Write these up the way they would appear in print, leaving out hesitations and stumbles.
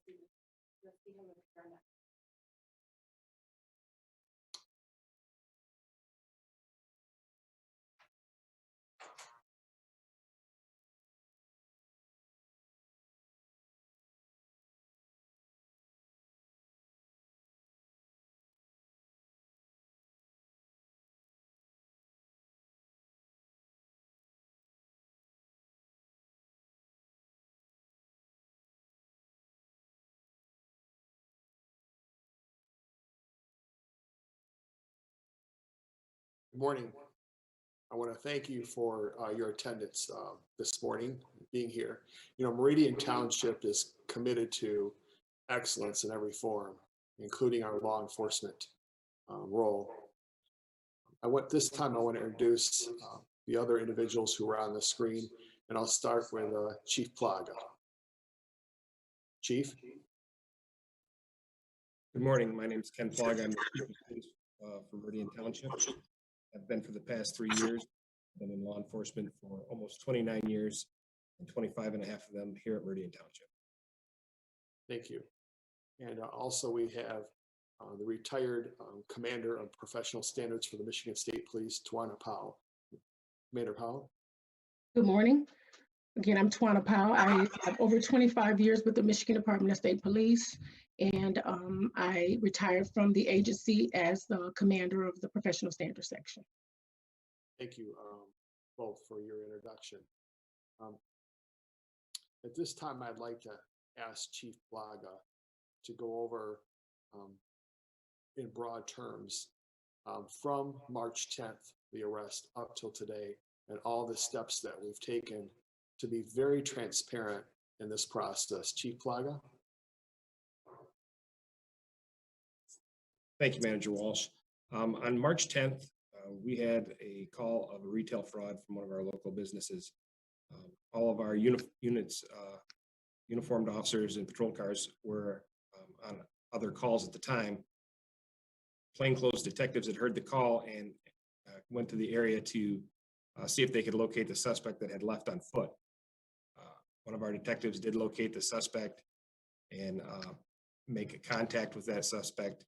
Good morning. I want to thank you for your attendance this morning, being here. You know, Meridian Township is committed to excellence in every form, including our law enforcement role. This time I want to introduce the other individuals who are on the screen, and I'll start with Chief Plaga. Chief? Good morning. My name is Ken Plaga. I'm the Chief of Police for Meridian Township. I've been for the past 3 years. I've been in law enforcement for almost 29 years, and 25 and a half of them here at Meridian Township. Thank you. And also we have the retired Commander of Professional Standards for the Michigan State Police, Tawana Powell. Commander Powell. Good morning. Again, I'm Tawana Powell. I have over 25 years with the Michigan Department of State Police, and I retired from the agency as the commander of the Professional Standards Section. Thank you both for your introduction. At this time, I'd like to ask Chief Plaga to go over in broad terms from March 10th, the arrest up till today, and all the steps that we've taken to be very transparent in this process. Chief Plaga? Thank you, Manager Walsh. On March 10th, we had a call of a retail fraud from one of our local businesses. All of our units, uniformed officers and patrol cars were on other calls at the time. Plainclothes detectives had heard the call and went to the area to see if they could locate the suspect that had left on foot. One of our detectives did locate the suspect and make a contact with that suspect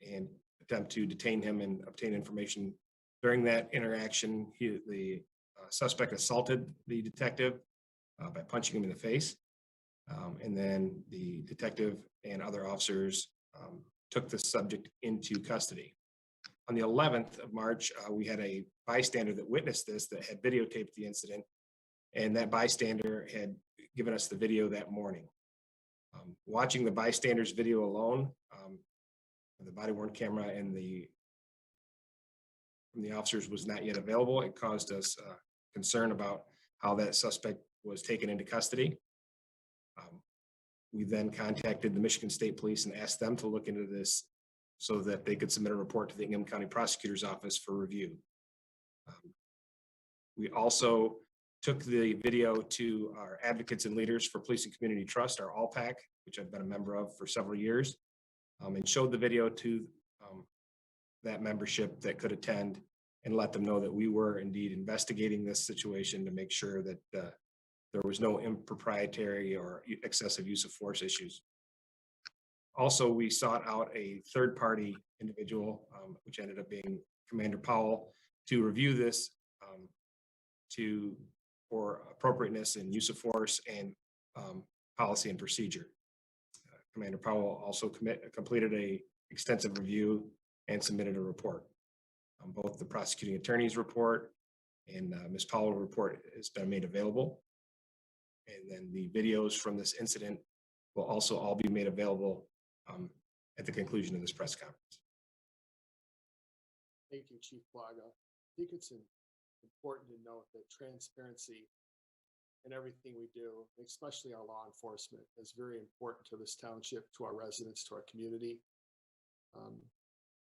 and attempt to detain him and obtain information. During that interaction, the suspect assaulted the detective by punching him in the face. And then the detective and other officers took the subject into custody. On the 11th of March, we had a bystander that witnessed this, that had videotaped the incident, and that bystander had given us the video that morning. Watching the bystander's video alone, the body-worn camera and from the officers was not yet available. It caused us concern about how that suspect was taken into custody. We then contacted the Michigan State Police and asked them to look into this so that they could submit a report to the Ingham County Prosecutor's Office for review. We also took the video to our Advocates and Leaders for Police and Community Trust, our ALLPAC, which I've been a member of for several years, and showed the video to that membership that could attend and let them know that we were indeed investigating this situation to make sure that there was no improprietary or excessive use of force issues. Also, we sought out a third-party individual, which ended up being Commander Powell, to review this for appropriateness and use of force and policy and procedure. Commander Powell also completed a extensive review and submitted a report. Both the prosecuting attorney's report and Ms. Powell's report has been made available. And then the videos from this incident will also all be made available at the conclusion of this press conference. Thank you, Chief Plaga. I think it's important to note that transparency in everything we do, especially our law enforcement, is very important to this township, to our residents, to our community.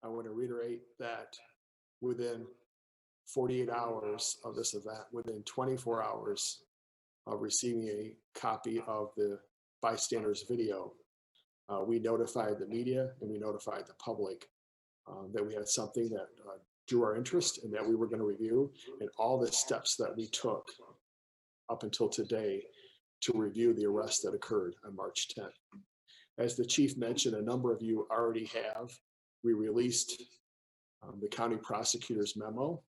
I want to reiterate that within 48 hours of this event, within 24 hours of receiving a copy of the bystander's video, we notified the media and we notified the public that we had something that drew our interest and that we were going to review, and all the steps that we took up until today to review the arrest that occurred on March 10th. As the chief mentioned, a number of you already have. We released the county prosecutor's memo,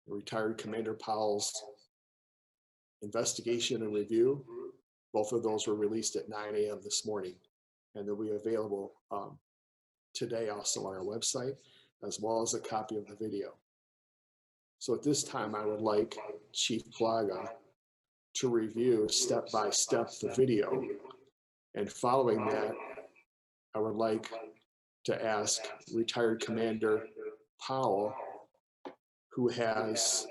retired Commander Powell's investigation and review. Both of those were released at 9 a.m. this morning, and they'll be available today also on our website, as well as a copy of the video. So at this time, I would like Chief Plaga to review step by step the video. And following that, I would like to ask retired Commander Powell, who has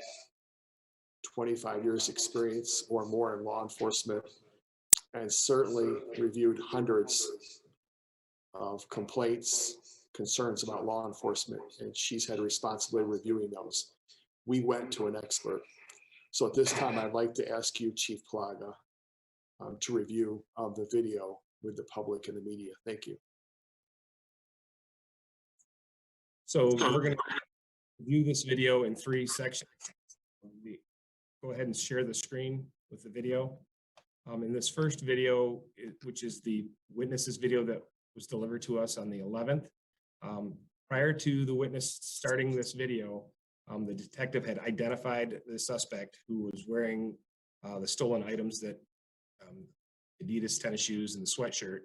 25 years experience or more in law enforcement, and certainly reviewed hundreds of complaints, concerns about law enforcement, and she's had responsibility reviewing those. We went to an expert. So at this time, I'd like to ask you, Chief Plaga, to review the video with the public and the media. Thank you. So we're going to view this video in 3 sections. Go ahead and share the screen with the video. In this first video, which is the witness's video that was delivered to us on the 11th, prior to the witness starting this video, the detective had identified the suspect who was wearing the stolen items, that Adidas tennis shoes and the sweatshirt,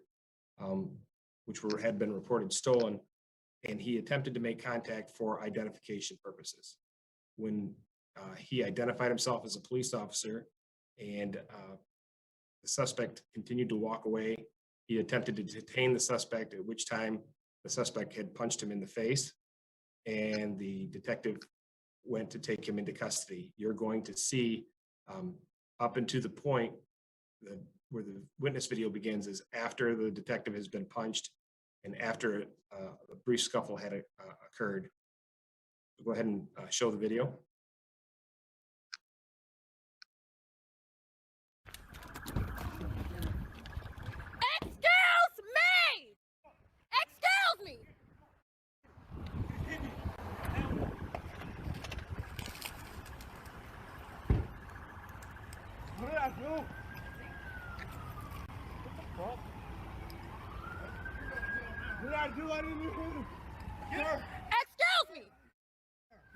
which had been reported stolen, and he attempted to make contact for identification purposes. When he identified himself as a police officer and the suspect continued to walk away, he attempted to detain the suspect, at which time the suspect had punched him in the face, and the detective went to take him into custody. You're going to see up into the point where the witness video begins is after the detective has been punched and after a brief scuffle had occurred. Go ahead and show the video. Excuse me! Excuse me! What did I do? What the fuck? What did I do? I didn't even hit him. Sir, Excuse me!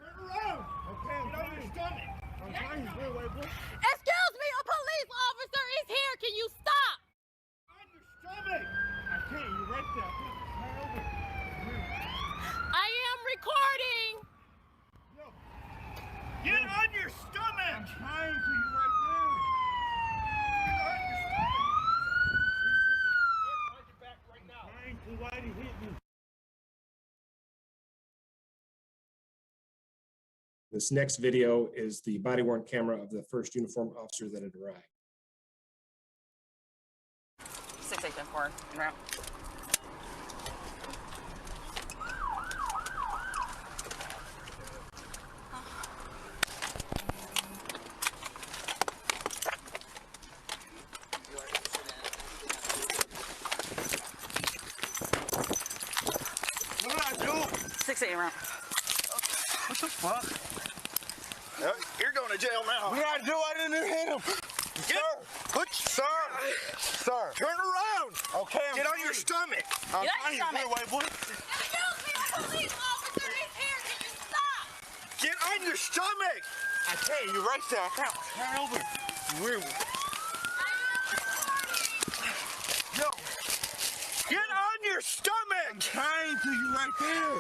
turn around. Okay, I'm trying. Your stomach. I'm trying. Wait, what? Excuse me, a police officer is here. Can you stop? On your stomach. I can't. You're right there. I can't. Turn over. I am recording. Yo. Get on your stomach. I'm trying to. You're right there. Get on your stomach. Get on your back right now. I'm trying to. Why did he hit me? This next video is the body-worn camera of the first uniformed officer that had arrived. 6804, en route. What did I do? 68 en route. What the fuck? You're going to jail now. What did I do? I didn't hit him. Sir, turn around. Okay, get on your stomach. I'm Get on your trying. Wait, what? Excuse me, a police officer is here. Can you stop? Get on your stomach. I can't. You're right there. I can't. Turn over. Weird. Yo, get on your stomach. I'm trying to. You right there.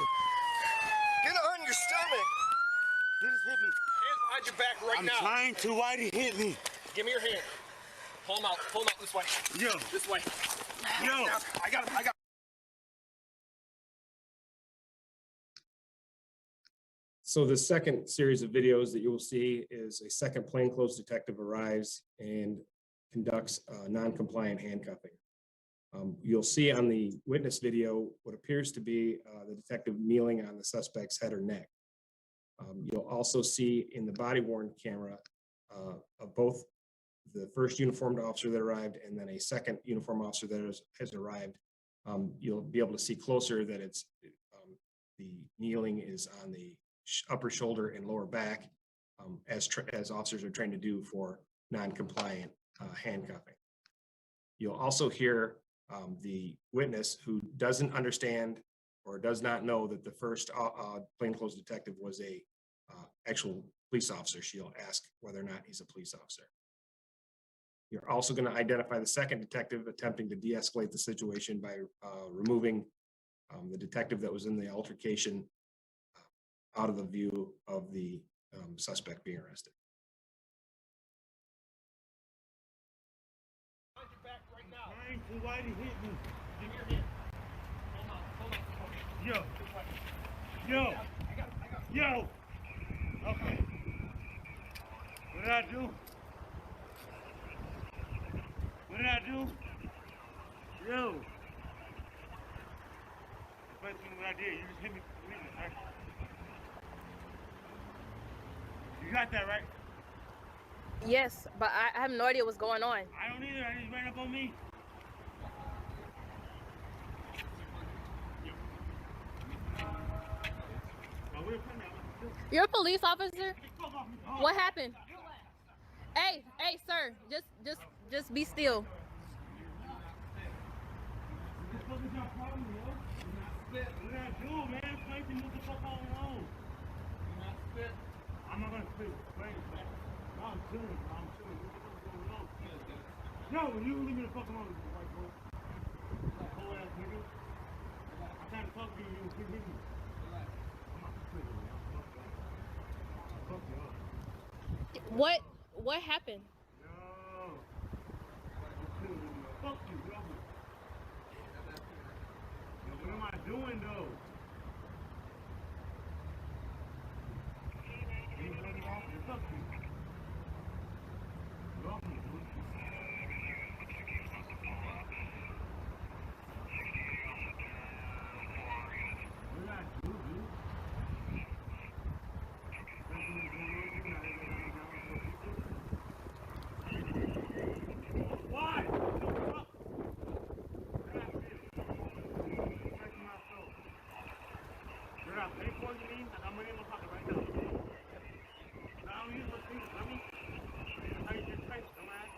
Get on your stomach. He just hit me. Hands behind your back right now. I'm trying to. Why'd he hit me? Give me your hand. Pull him out. Pull him out this way. Yo. This way. Yo. I got him. I got him. So the second series of videos that you will see is a second plainclothes detective arrives and conducts non-compliant handcuffing. You'll see on the witness video what appears to be the detective kneeling on the suspect's head or neck. You'll also see in the body-worn camera of both the first uniformed officer that arrived and then a second uniformed officer that has arrived. You'll be able to see closer that it's the kneeling is on the upper shoulder and lower back, as officers are trained to do for non-compliant handcuffing. You'll also hear the witness who doesn't understand or does not know that the first plainclothes detective was a actual police officer. She'll ask whether or not he's a police officer. You're also going to identify the second detective attempting to de-escalate the situation by removing the detective that was in the altercation out of the view of the suspect being arrested. Why did he hit me? Give me your hand. Hold on. Yo. Yo. Okay. What did I do? Yo. The first thing what I did, you just hit me for 3 minutes, right? You got that, right? Yes, but I have no idea what's going on. I don't either. I just ran up on me. You're a police officer? What happened? Hey, sir, just be still. What did I do, man? Explain to me what the fuck all wrong. I'm not gonna spit. Explain it, man. I'm chilling. What the fuck's going on? Yo, you leave me the fuck alone, you white boy. Whole ass nigga. I'm trying to talk to you. You keep hitting me. I'm not spitting, man. Fuck you up. What happened? Yo. I'm chilling with you. Fuck you, yo. Yo, what am I doing, though? Fuck you. Get off me, dude. What did I do, dude? Why? Did I pay for you, mean? I got money in my pocket right now. I don't use my fingers, let me. How you just face, dumbass?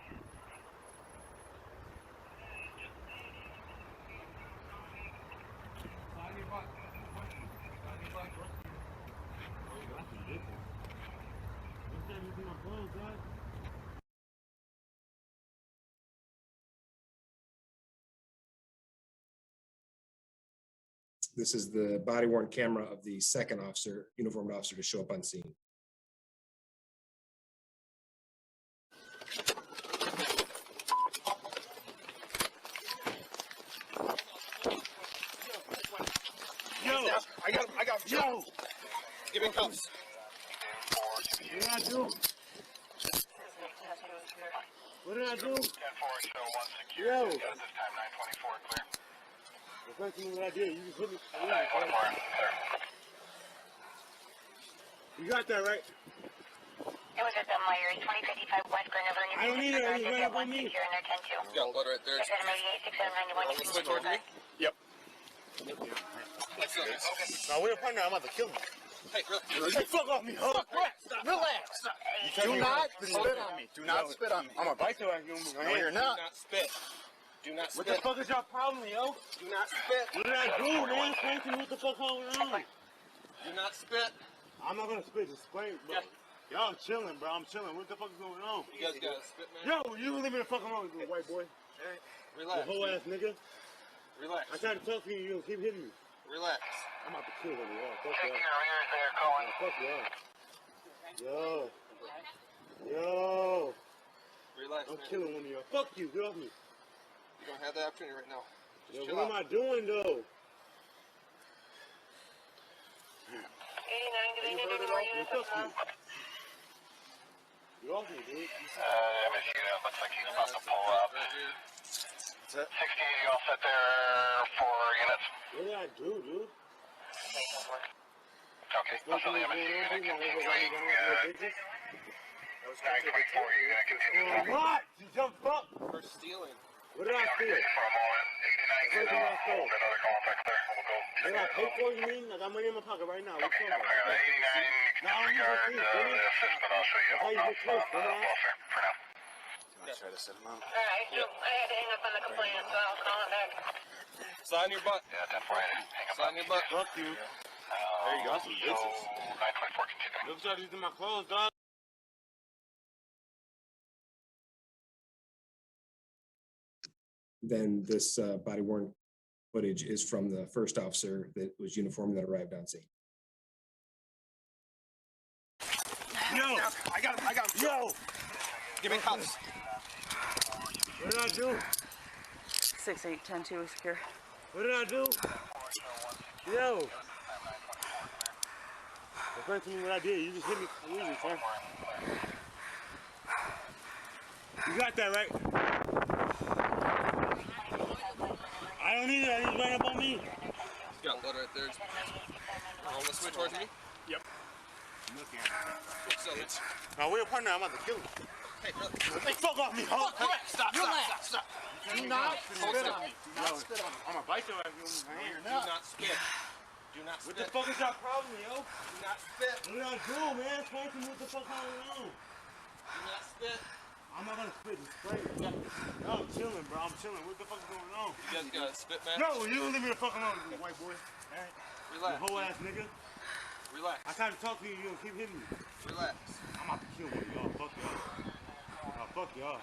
This is the body-worn camera of the second officer, uniformed officer, to show up on scene. Yo! I got him. Yo! Give me cuffs. What did I do? What did I do? Yo! The first thing what I did, you just hit me. You got that, right? It was at the Myers 2055 West Glenville. I don't need it. You ran up on me. Here in their 10-2. Got blood right there. 788, 6791. Switch towards me. Yep. Let's go. Okay. Now, we're a partner. I'm about to kill him. Hey, relax. Hey, fuck off me, huh? Relax. Do not spit on me. Do not spit on me. I'm gonna bite your ass. No, you're not. Do not spit. Do not What spit. the fuck is your problem, yo? Do not spit. What did I do, man? Explain to me what the fuck going on. Do not spit. I'm not gonna spit. Just explain, bro. Y'all chilling, bro. I'm chilling. What the fuck is going on? You guys gotta spit, man. Yo, you leave me the fuck alone, you white boy. You Relax. whole ass nigga. Relax. I tried to talk to you. You keep hitting me. Relax. I'm about to kill one of y'all. Fuck y'all. Fuck y'all. Yo. Relax, I'm man. killing one of y'all. Fuck you. Get off me. You don't have that opportunity right now. Just Yo, chill what out. am I doing, though? 89, do we need any more units? Fuck you. Get off me, dude. Looks like he's about to pull up. Right here. 60, you all set there for units? What did I do, dude? Okay, also the MSC unit continuing. That was 924, you're going to continue talking. What? You jumped up. For stealing. What did I steal? For a moment, 89 What did I steal? another call back there. We'll go. What did I pay for, you mean? I got money in my pocket right now. What's Okay, up? I'm clear on the 89. You can No, I'm disregard using the assist, but I'll show you That's how you get close, closer for now. I try to set him out. Alright, I had to hang up on the complainant, so I'll call him back. Sign your butt. Yeah, 10-4, hang up. Sign your butt. Fuck you. There you go, some bitches. 924, continue. Look at these in my clothes, dog. Then this body worn footage is from the first officer that was uniformed that arrived on scene. Yo! I got him, Yo! Give me cuffs. What did I do? 6810-2 secure. What did I do? Yo! Explain to me what I did. You just hit me easy, sir. You got that, right? I don't need it. I need to line up on me. You got blood right there. Roll this way towards me. Yep. I'm looking at it. So it's Now, we're a partner. I'm about to kill him. hey, brother. Hey, fuck off me, ho! Stop. Do not spit on me. Do not spit on me. I'm gonna bite your ass with my hand. Do not spit. Do not What spit. the fuck is your problem, yo? Do not spit. What did I do, man? Explain to me what the fuck going on. Do not spit. I'm not gonna spit and spray. No, I'm chilling, bro. I'm chilling. What the fuck is going on? You guys got a spit match? No, you don't leave me the fuck alone, you white boy. Alright? Relax. You whole ass nigga. Relax. I tried to talk to you, you don't keep hitting me. Relax. I'm about to kill one of y'all. Fuck y'all. Oh, fuck y'all.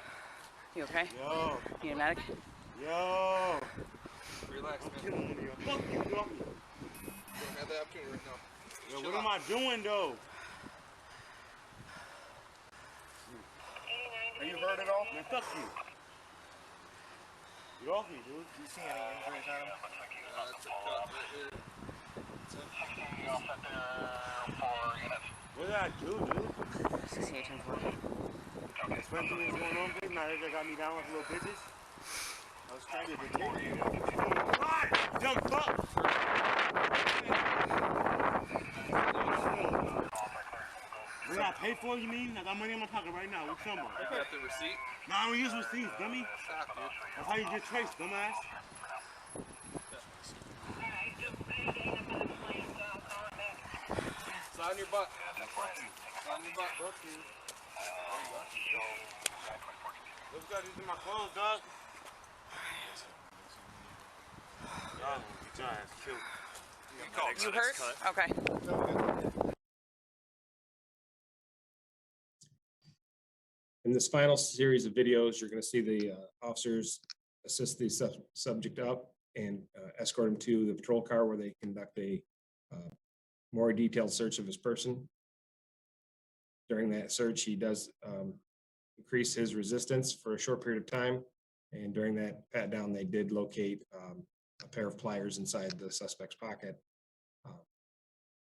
You okay? Yo. You need a medic? Yo. Relax, I'm man. killing one of y'all. Fuck you, get off me. You don't have that opportunity right now. Yo, what am I doing, though? Are you hurt at all? Man, fuck you. Get off me, dude. Do you see any injuries on him? It's a cut right here. What did I do, dude? 6810-4. Explain to me what's going on, bitch. Now they got me down like little bitches. I was trying to get you. Why? Young fuck! What did I pay for, you mean? I got money in my pocket right now. What you talking about? You got the receipt? No, I don't use receipts, dummy. Stop, dude. That's how you get traced, dumbass. Sign your butt. Sign your butt. Fuck you. Look at these in my clothes, dog. Y'all gonna get your ass killed. You hurt? Okay. In this final series of videos, you're going to see the officers assist the subject up and escort him to the patrol car where they conduct a more detailed search of his person. During that search, he does increase his resistance for a short period of time. And during that pat down, they did locate a pair of pliers inside the suspect's pocket.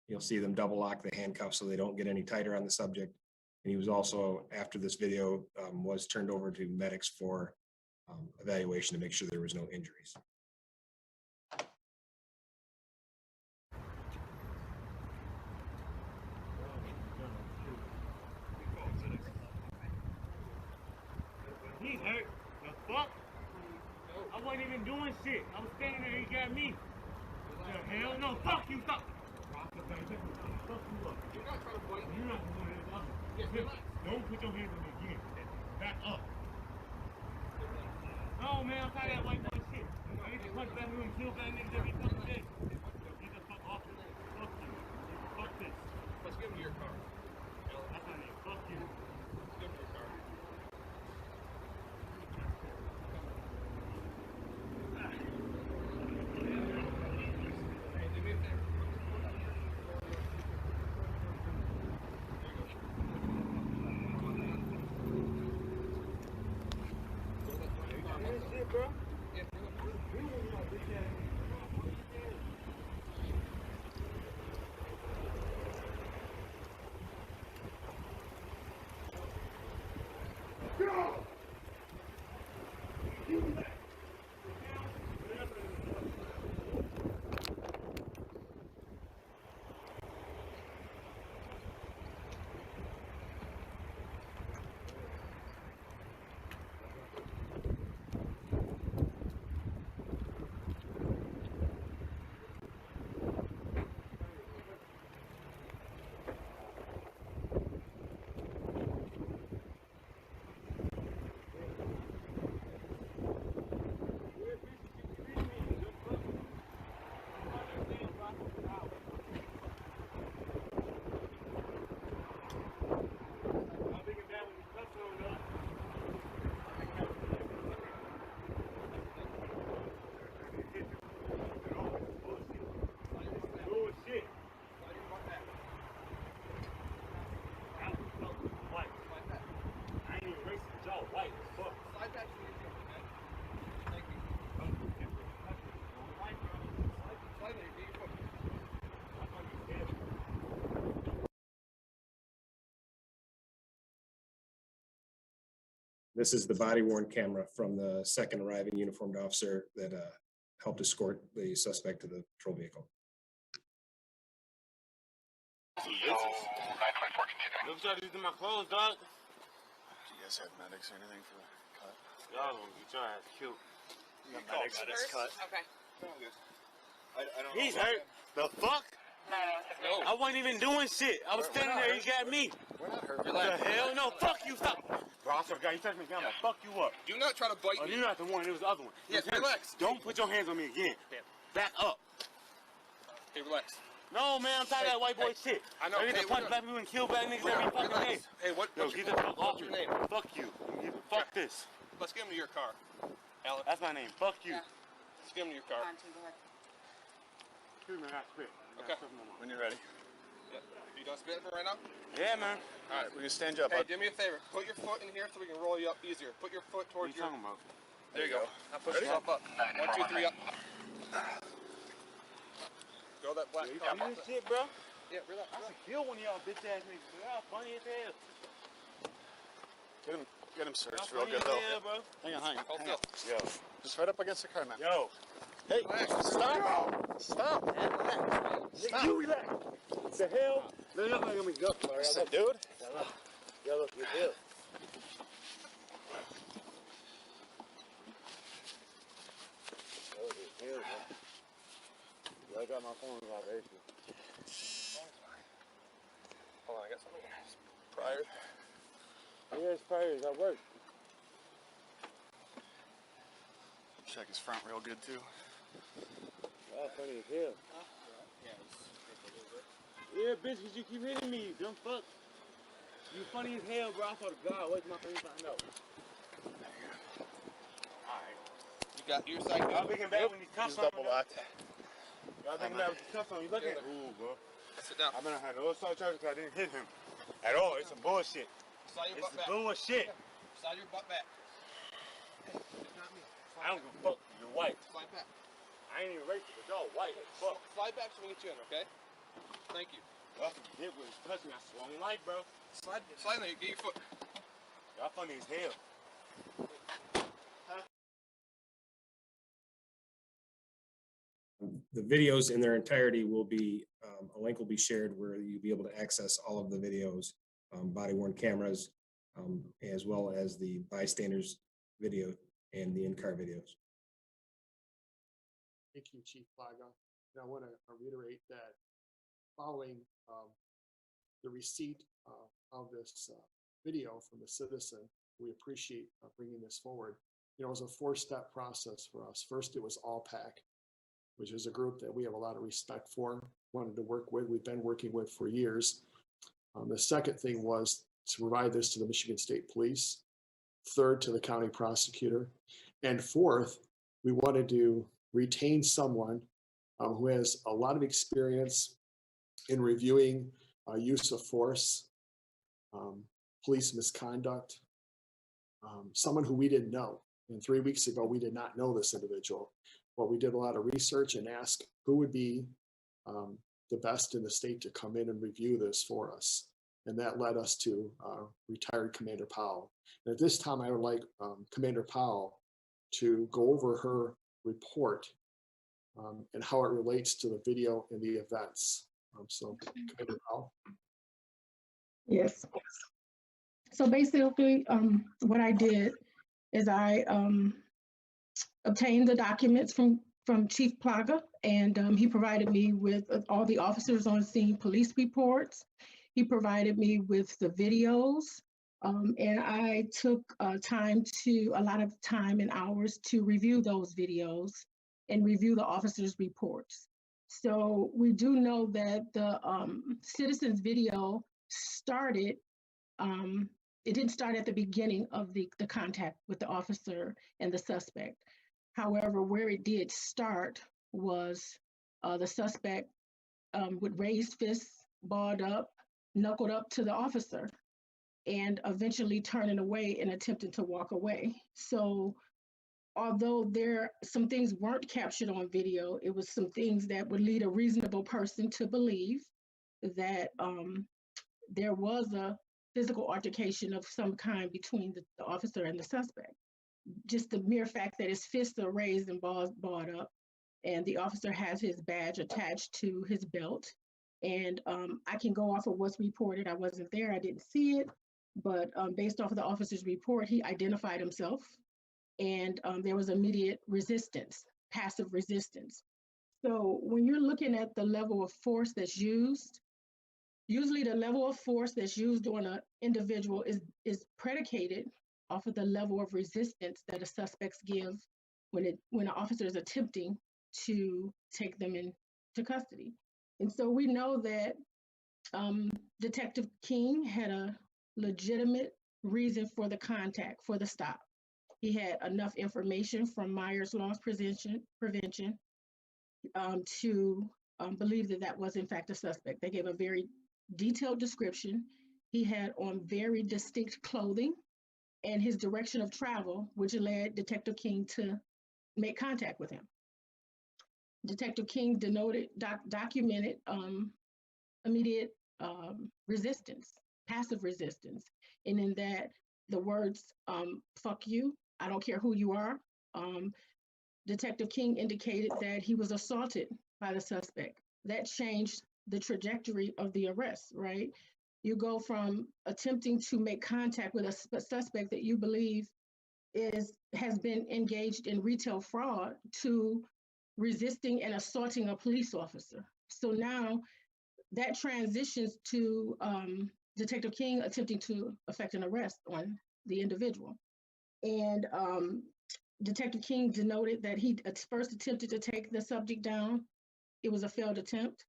You'll see them double lock the handcuffs so they don't get any tighter on the subject. And he was also, after this video, was turned over to medics for evaluation to make sure there was no injuries. He's hurt. The fuck? I wasn't even doing shit. I was standing there, he got me. The hell no, fuck you, stop. Fuck you up. You're not trying to fight. You're not doing it. Don't put your hands on me again. Back up. No, man, I'm tired of that white boy shit. I need to punch that nigga and kill that nigga every fucking day. Get the fuck off me. Fuck you. Fuck this. Let's give him your car. That's my name. Fuck you. Let's give him your car. Shit, bro. This is the body worn camera from the second arriving uniformed officer that helped escort the suspect to the patrol vehicle. Look what y'all do to my clothes, dog. Do you guys have medics or anything for the cut? Y'all gonna get your ass killed. You got medics cut. Okay. I don't He's know. hurt. The fuck? No. I wasn't even doing shit. I was We're standing not there. He hurt. got me. We're not hurt. The hell no. Fuck you. Stop. Bro, I swear to God, you touch me again, I'm gonna fuck you up. Do not try to bite Oh, me. you're not the one. It was the other one. Yes, It was him. relax. Don't put your hands on me again. Back up. Hey, relax. No, man, I'm tired of that white boy shit. I know. I need Hey, to punch we're black people and kill black niggas every fucking day. Relax. Hey, Yo, what's get the fuck off your me. name? Fuck you. Fuck this. Let's get him to your car. Alex, That's my name. Fuck you. Yeah. let's get him to your car. On to go ahead. Excuse me, I got spit. Okay. When you're ready. Yeah. You done spitting for right now? Yeah, man. All right, we're gonna stand you up. Hey, do me a favor. Put your foot in here so we can roll you up easier. Put your foot What are towards you your. talking about? There you go. Now push yourself up. 1, 2, 3, up. Go that black You car. got this shit, bro? Yeah, relax. I should kill one of y'all bitch ass niggas. Y'all funny as hell. Get him searched Y'all real funny good as though. hell, bro. Hang on. Hold Hang on. still. Yo. Just right up against the car, man. Yo. Hey, stop. Stop, man. Relax. Stop. You relax. What the hell? No, you're not gonna be good. Listen, dude. Yo, look, you do. I got my phone in my basement. Hold on, I got something. Prior. Yeah, it's prayers. I work. Check his front real good too. Y'all funny as hell. Yeah, bitch, cause you keep hitting me, you dumb fuck. You funny as hell, bro. I swear to God, wait till my friends find out. Alright. You got your side. Y'all thinking back when these cuffs He's on. double locked. Y'all thinking back with these cuffs on. You looking? Ooh, bro. Sit down. I've been had no assault charges because I didn't hit him. At all. It's some bullshit. Slide your It's butt the back. bullshit. Slide your butt back. It's not me. I don't give a fuck. You're white. Slide back. I ain't even racist, but y'all white as fuck. Slide back so we get you in, okay? Thank you. Y'all some dick with his touching. I swung like, bro. Slide in there. Get your foot. Y'all funny as hell. The videos in their entirety will be, a link will be shared where you'll be able to access all of the videos, body worn cameras, as well as the bystanders video and the in-car videos. Thank you, Chief Plaga. And I want to reiterate that following the receipt of this video from the citizen, we appreciate bringing this forward. You know, it was a four-step process for us. First, it was AllPac, which is a group that we have a lot of respect for, wanted to work with, we've been working with for years. The second thing was to provide this to the Michigan State Police. Third, to the county prosecutor. And fourth, we wanted to retain someone who has a lot of experience in reviewing use of force, police misconduct, someone who we didn't know. And 3 weeks ago, we did not know this individual. But we did a lot of research and asked who would be the best in the state to come in and review this for us. And that led us to retired Commander Powell. And at this time, I would like Commander Powell to go over her report and how it relates to the video and the events. So, Commander Powell. Yes. So basically, what I did is I obtained the documents from Chief Plaga, and he provided me with all the officers on scene police reports. He provided me with the videos, and I took a lot of time and hours to review those videos and review the officers' reports. So we do know that the citizens video started, it didn't start at the beginning of the contact with the officer and the suspect. However, where it did start was the suspect with raised fists, balled up, knuckled up to the officer, and eventually turning away and attempting to walk away. So although some things weren't captured on video, it was some things that would lead a reasonable person to believe that there was a physical altercation of some kind between the officer and the suspect. Just the mere fact that his fists are raised and balled up, and the officer has his badge attached to his belt. And I can go off of what's reported. I wasn't there, I didn't see it, but based off of the officer's report, he identified himself, and there was immediate resistance, passive resistance. So when you're looking at the level of force that's used, usually the level of force that's used on an individual is predicated off of the level of resistance that a suspects give when an officer is attempting to take them into custody. And so we know that Detective King had a legitimate reason for the contact, for the stop. He had enough information from Myers Loss Prevention to believe that that was in fact a suspect. They gave a very detailed description. He had on very distinct clothing, and his direction of travel, which led Detective King to make contact with him. Detective King documented immediate resistance, passive resistance. And in that, the words, fuck you, I don't care who you are. Detective King indicated that he was assaulted by the suspect. That changed the trajectory of the arrest, right? You go from attempting to make contact with a suspect that you believe has been engaged in retail fraud to resisting and assaulting a police officer. So now that transitions to Detective King attempting to effect an arrest on the individual. And Detective King denoted that he first attempted to take the subject down. It was a failed attempt.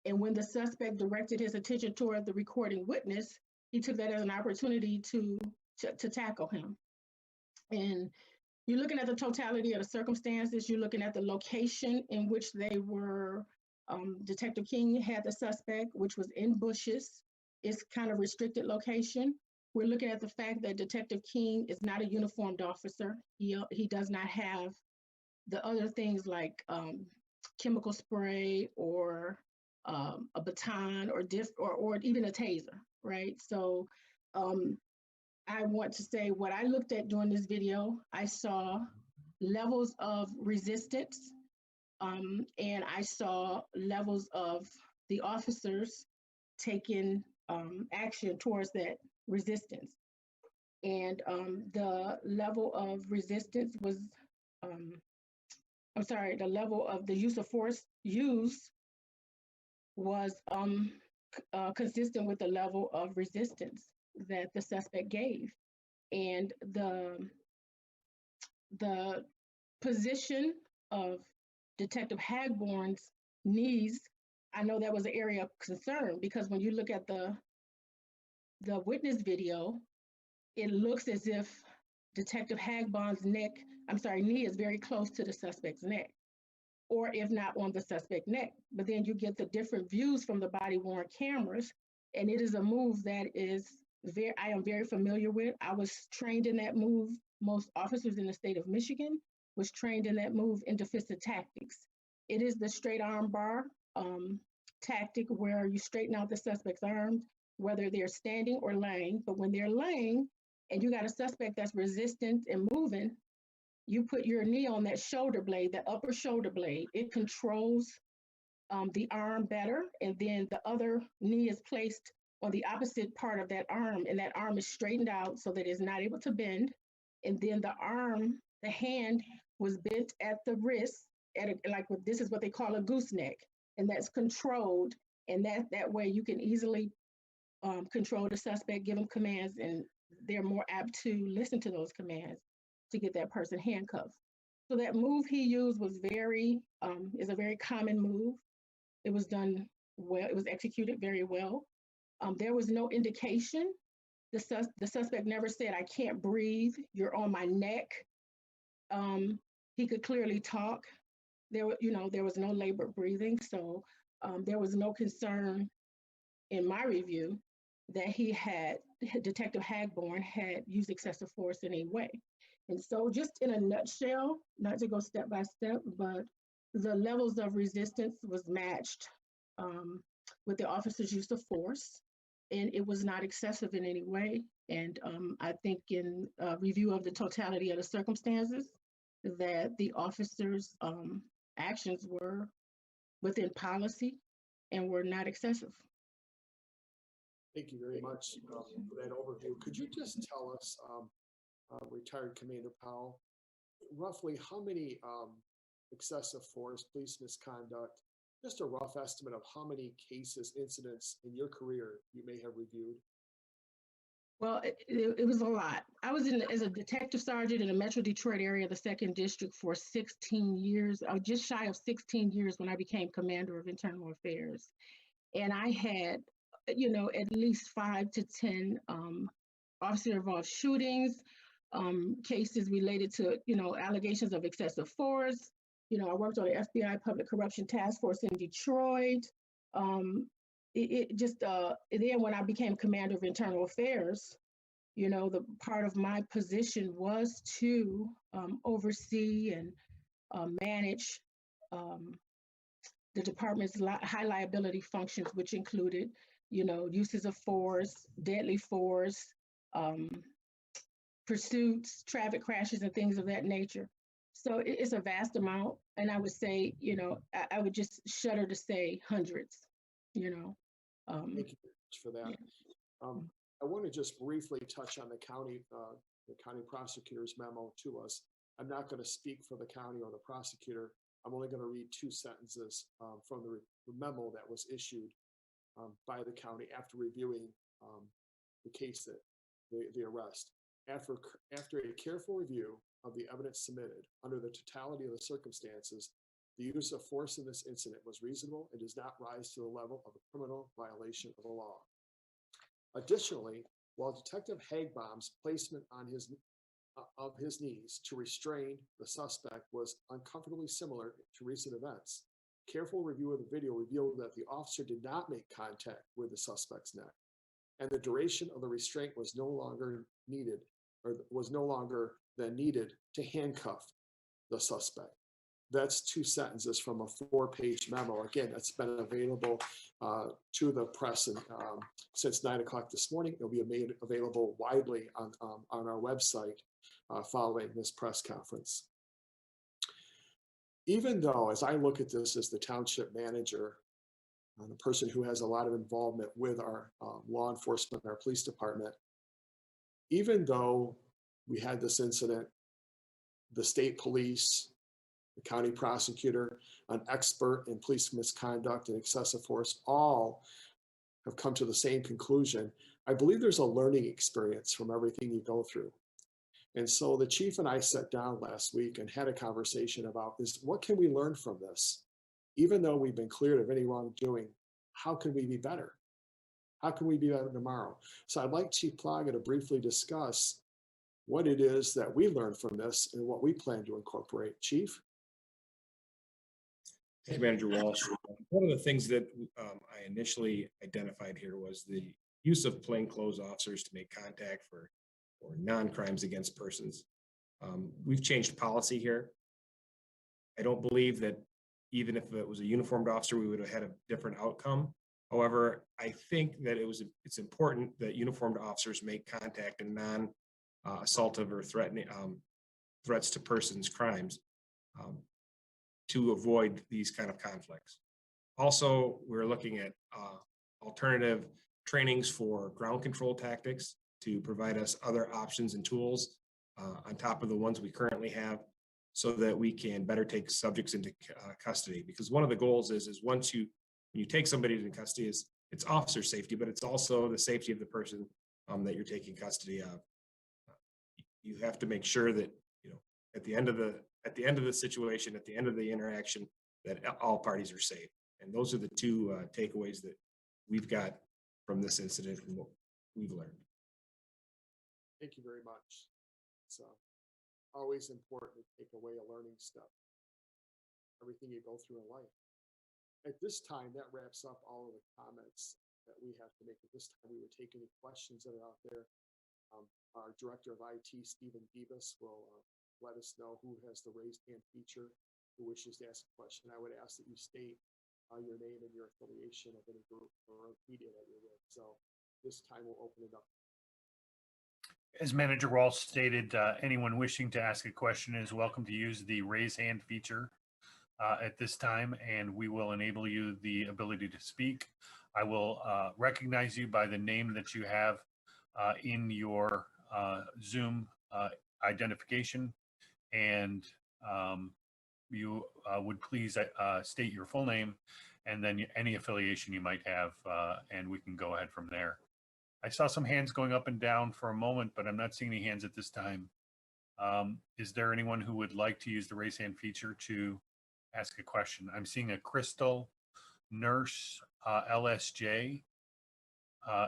And when the suspect directed his attention toward the recording witness, he took that as an opportunity to tackle him. And you're looking at the totality of the circumstances. You're looking at the location in which they were. Detective King had the suspect, which was in bushes. It's kind of restricted location. We're looking at the fact that Detective King is not a uniformed officer. He does not have the other things like chemical spray or a baton or even a taser, right? So I want to say what I looked at during this video, I saw levels of resistance, and I saw levels of the officers taking action towards that resistance. And the level of resistance was, the level of the use of force used was consistent with the level of resistance that the suspect gave. And the position of Detective Hagborn's knees, I know that was an area of concern, because when you look at the witness video, it looks as if Detective Hagborn's knee is very close to the suspect's neck, or if not on the suspect's neck. But then you get the different views from the body-worn cameras, and it is a move that I am very familiar with. I was trained in that move. Most officers in the state of Michigan was trained in that move in defensive tactics. It is the straight arm bar tactic where you straighten out the suspect's arms, whether they're standing or laying. But when they're laying and you got a suspect that's resistant and moving, you put your knee on that shoulder blade, the upper shoulder blade. It controls the arm better, and then the other knee is placed on the opposite part of that arm, and that arm is straightened out so that it's not able to bend. And then the hand was bent at the wrist, this is what they call a gooseneck, and that's controlled. And that way you can easily control the suspect, give them commands, and they're more apt to listen to those commands to get that person handcuffed. So that move he used was is a very common move. It was done well. It was executed very well. There was no indication. The suspect never said, "I can't breathe, you're on my neck." He could clearly talk. There was no labored breathing. So there was no concern in my review that Detective Hagborn had used excessive force in any way. And so just in a nutshell, not to go step by step, but the levels of resistance was matched with the officer's use of force. and it was not excessive in any way. And I think in review of the totality of the circumstances, that the officers' actions were within policy and were not excessive. Thank you very much for that overview. Could you just tell us, retired Commander Powell, roughly how many excessive force, police misconduct, just a rough estimate of how many cases, incidents in your career you may have reviewed? Well, it was a lot. I was as a detective sergeant in the Metro Detroit area, the 2nd District, for 16 years. I was just shy of 16 years when I became Commander of Internal Affairs. And I had, at least 5 to 10 officer-involved shootings, cases related to, allegations of excessive force. I worked on the FBI Public Corruption Task Force in Detroit. Then when I became Commander of Internal Affairs, the part of my position was to oversee and manage the department's high liability functions, which included, uses of force, deadly force, pursuits, traffic crashes, and things of that nature. So it's a vast amount. And I would say, I would just shudder to say hundreds, Thank you very much for that. Yeah. I want to just briefly touch on the county prosecutor's memo to us. I'm not going to speak for the county or the prosecutor. I'm only going to read 2 sentences from the memo that was issued by the county after reviewing the case, that the arrest. After a careful review of the evidence submitted under the totality of the circumstances, the use of force in this incident was reasonable and does not rise to the level of a criminal violation of the law. Additionally, while Detective Hagbaum's placement of his knees to restrain the suspect was uncomfortably similar to recent events, careful review of the video revealed that the officer did not make contact with the suspect's neck, and the duration of the restraint was no longer than needed to handcuff the suspect. That's 2 sentences from a 4-page memo. Again, that's been available to the press since 9 o'clock this morning. It'll be made available widely on our website following this press conference. Even though, as I look at this as the township manager, the person who has a lot of involvement with our law enforcement, our police department, even though we had this incident, the state police, the county prosecutor, an expert in police misconduct and excessive force, all have come to the same conclusion. I believe there's a learning experience from everything you go through. And so the chief and I sat down last week and had a conversation about what can we learn from this? Even though we've been cleared of any wrongdoing, how can we be better? How can we be better tomorrow? So I'd like Chief Plaga to briefly discuss what it is that we learned from this and what we plan to incorporate. Chief? Thank you, Manager Walsh. One of the things that I initially identified here was the use of plainclothes officers to make contact for non-crimes against persons. We've changed policy here. I don't believe that even if it was a uniformed officer, we would have had a different outcome. However, I think that it's important that uniformed officers make contact in non-assaultive or threatening threats to persons crimes to avoid these kind of conflicts. Also, we're looking at alternative trainings for ground control tactics to provide us other options and tools on top of the ones we currently have, so that we can better take subjects into custody. Because one of the goals is when you take somebody into custody, it's officer safety, but it's also the safety of the person that you're taking custody of. You have to make sure that, at the end of the situation, at the end of the interaction, that all parties are safe. And those are the 2 takeaways that we've got from this incident and what we've learned. Thank you very much. It's always important to take away a learning step, everything you go through in life. At this time, that wraps up all of the comments that we have to make. At this time, we would take any questions that are out there. Our Director of IT, Stephen Gibas, will let us know who has the raised hand feature, who wishes to ask a question. I would ask that you state your name and your affiliation of any group or media that you're with. So This time we'll open it up. As Manager Walsh stated, anyone wishing to ask a question is welcome to use the raise hand feature at this time, and we will enable you the ability to speak. I will recognize you by the name that you have in your Zoom identification, and you would please state your full name and then any affiliation you might have, and we can go ahead from there. I saw some hands going up and down for a moment, but I'm not seeing any hands at this time. Is there anyone who would like to use the raise hand feature to ask a question? I'm seeing a Crystal Nurse LSJ.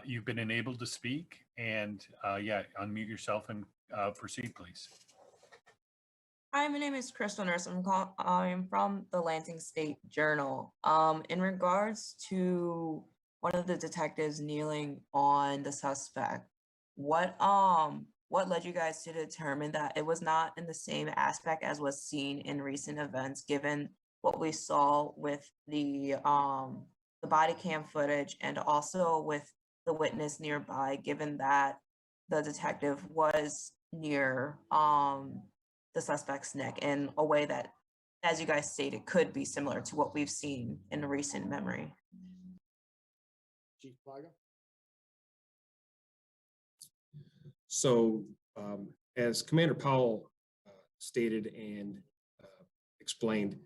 You've been enabled to speak, and yeah, unmute yourself and proceed, please. Hi, my name is Crystal Nurse. I'm from the Lansing State Journal. In regards to one of the detectives kneeling on the suspect, what led you guys to determine that it was not in the same aspect as was seen in recent events, given what we saw with the body cam footage and also with the witness nearby, given that the detective was near the suspect's neck in a way that, as you guys stated, could be similar to what we've seen in recent memory? Chief Plaga? So as Commander Powell stated and explained,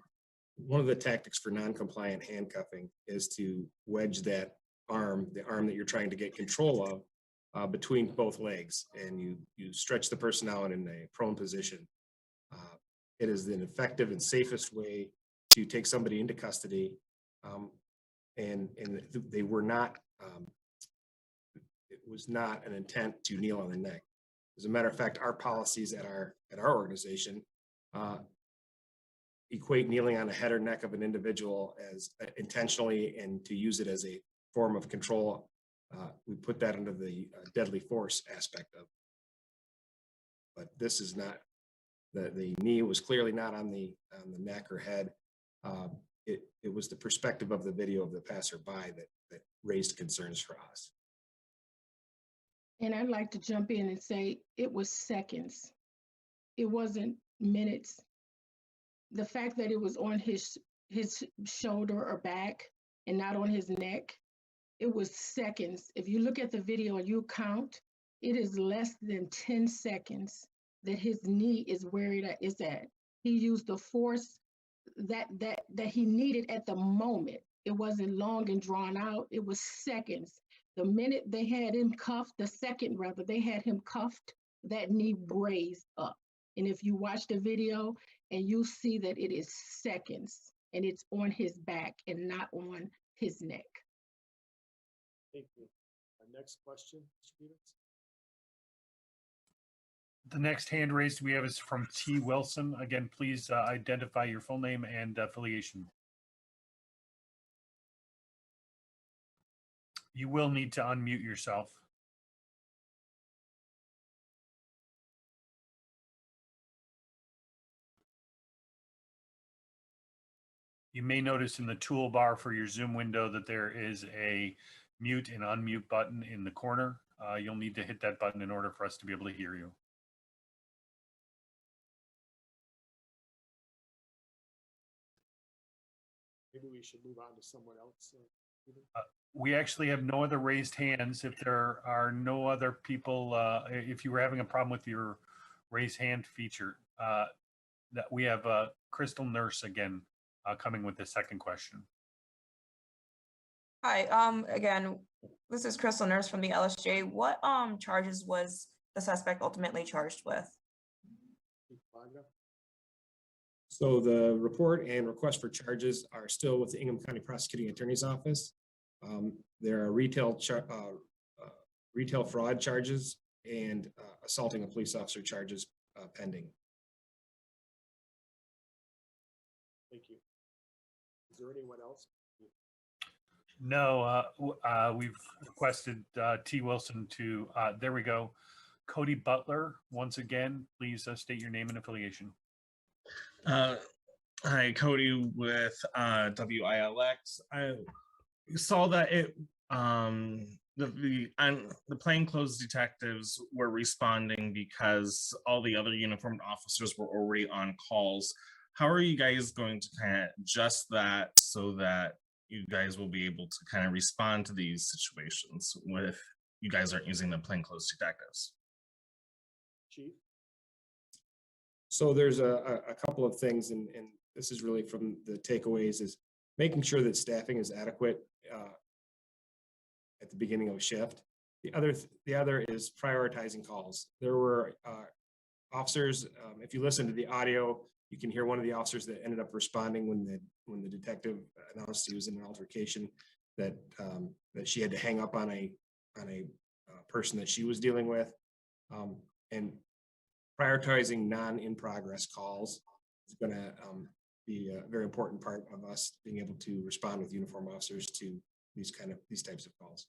one of the tactics for non-compliant handcuffing is to wedge that arm, the arm that you're trying to get control of, between both legs, and you stretch the person out in a prone position. It is an effective and safest way to take somebody into custody, and they were not. It was not an intent to kneel on the neck. As a matter of fact, our policies at our organization equate kneeling on the head or neck of an individual as intentionally, and to use it as a form of control. We put that under the deadly force aspect of. But this is not. The knee was clearly not on the neck or head. It was the perspective of the video of the passerby that raised concerns for us. And I'd like to jump in and say it was seconds. It wasn't minutes. The fact that it was on his shoulder or back and not on his neck, it was seconds. If you look at the video and you count, it is less than 10 seconds that his knee is where it is at. He used the force that he needed at the moment. It wasn't long and drawn out. It was seconds. The minute they had him cuffed, the second rather, they had him cuffed, that knee raised up. And if you watch the video and you see that it is seconds and it's on his back and not on his neck. Thank you. Our next question, Mr. Peters. The next hand raised we have is from T. Wilson. Again, please identify your full name and affiliation. You will need to unmute yourself. You may notice in the toolbar for your Zoom window that there is a mute and unmute button in the corner. You'll need to hit that button in order for us to be able to hear you. Maybe we should move on to someone else. We actually have no other raised hands. If there are no other people, if you were having a problem with your raise hand feature, that we have Crystal Nurse again coming with the second question. Hi, again, this is Crystal Nurse from the LSJ. What charges was the suspect ultimately charged with? So the report and request for charges are still with the Ingham County Prosecuting Attorney's Office. There are retail fraud charges and assaulting a police officer charges pending. Thank you. Is there anyone else? No, we've requested T. Wilson to, there we go. Cody Butler, once again, please state your name and affiliation. Hi, Cody with WILX. I saw that the plainclothes detectives were responding because all the other uniformed officers were already on calls. How are you guys going to kind of adjust that so that you guys will be able to kind of respond to these situations with you guys aren't using the plainclothes detectives? Chief? So there's a couple of things, and this is really from the takeaways, is making sure that staffing is adequate at the beginning of a shift. The other is prioritizing calls. There were officers, if you listen to the audio, you can hear one of the officers that ended up responding when the detective announced he was in an altercation, that she had to hang up on a person that she was dealing with, and prioritizing non-in-progress calls is going to be a very important part of us being able to respond with uniform officers to these types of calls.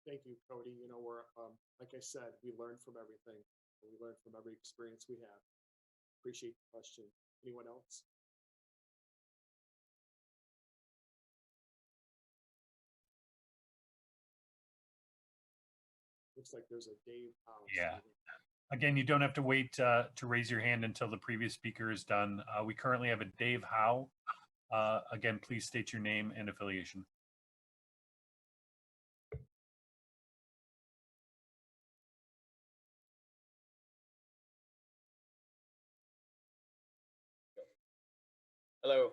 Thank you, Cody. You know, we're, like I said, we learn from everything. We learn from every experience we have. Appreciate the question. Anyone else? Looks like there's a Dave House. Yeah. Again, you don't have to wait to raise your hand until the previous speaker is done. We currently have a Dave Howe. Again, please state your name and affiliation. Hello,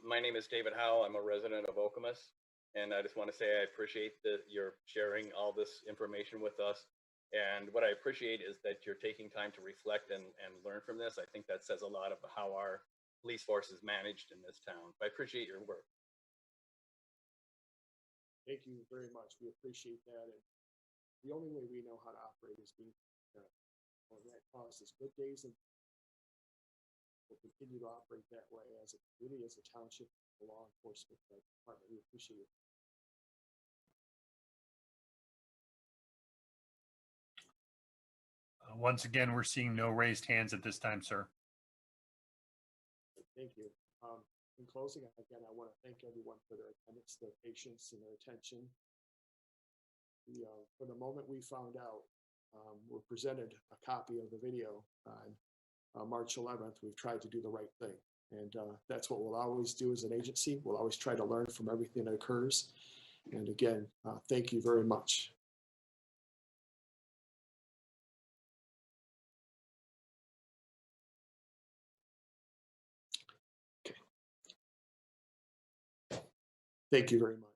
my name is David Howe. I'm a resident of Okemos, and I just want to say I appreciate that you're sharing all this information with us. And what I appreciate is that you're taking time to reflect and learn from this. I think that says a lot of how our police force is managed in this town. I appreciate your work. Thank you very much. We appreciate that. And the only way we know how to operate is being that causes good days, and we'll continue to operate that way as a community, as a township, a law enforcement department. We appreciate it. Once again, we're seeing no raised hands at this time, sir. Thank you. In closing, again, I want to thank everyone for their attendance, their patience, and their attention. From the moment we found out, we're presented a copy of the video on March 11th. We've tried to do the right thing. And that's what we'll always do as an agency. We'll always try to learn from everything that occurs. And again, thank you very much. Thank you very much.